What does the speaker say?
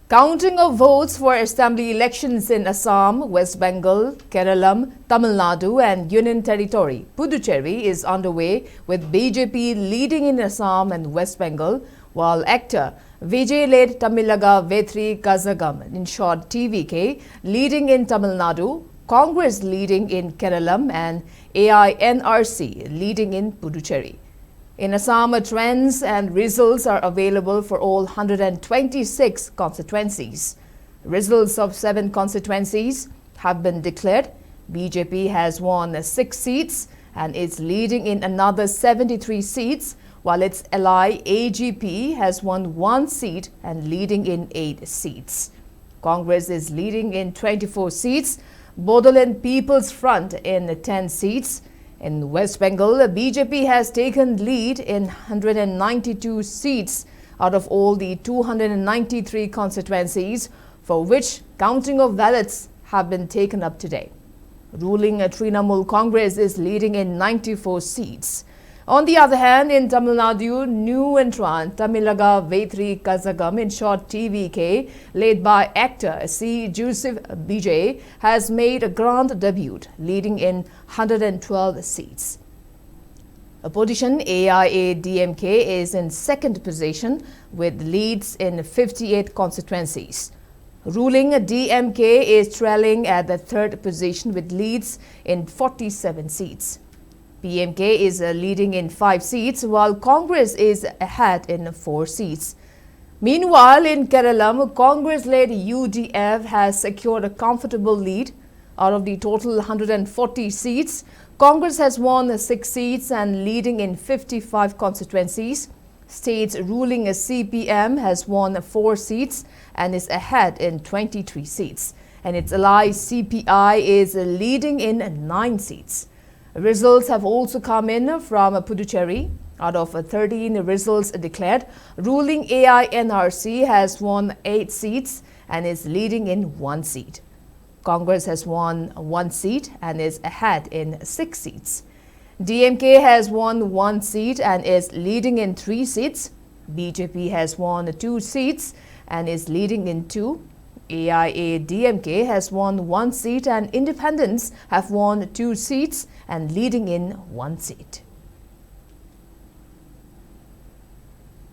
Counting of votes for assembly elections in Assam, West Bengal, Kerala, Tamil Nadu and Union Territory, Puduchhery is underway with BJP leading in Assam and West Bengal, while actor Vijay-led Tamilaga Vetri Kazhagam, in short TVK, leading in Tamil Nadu, Congress leading in Kerala and Ainrc leading in Puduchhery. In Assam, trends and results are available for all 126 constituencies. Results of 7 constituencies have been declared. BJP has won 6 seats and is leading in another 73 seats, while its ally AGP has won 1 seat and leading in 8 seats. Congress is leading in 24 seats, Bodoland People's Front in 10 seats. In West Bengal, BJP has taken lead in 192 seats out of all the 293 constituencies for which counting of ballots have been taken up today. Ruling Trinamool Congress is leading in 94 seats. On the other hand, in Tamil Nadu, new entrant Tamilaga Vetri Kazhagam, in short TVK, led by actor C. Joseph Bijay, has made a grand debut, leading in 112 seats. Opposition AIA-DMK is in second position with leads in 58 constituencies. Ruling DMK is trailing at the third position with leads in 47 seats. PMK is leading in 5 seats, while Congress is ahead in 4 seats. Meanwhile, in Kerala, Congress-led UDF has secured a comfortable lead. Out of the total 140 seats, Congress has won 6 seats and leading in 55 constituencies. State's ruling CPM has won 4 seats and is ahead in 23 seats. And its ally CPI is leading in 9 seats. Results have also come in from Puduchhery. Out of 13 results declared, ruling AINRC has won 8 seats and is leading in 1 seat. Congress has won 1 seat and is ahead in 6 seats. DMK has won 1 seat and is leading in 3 seats. BJP has won 2 seats and is leading in 2. AIA-DMK has won 1 seat and independents have won 2 seats and leading in 1 seat.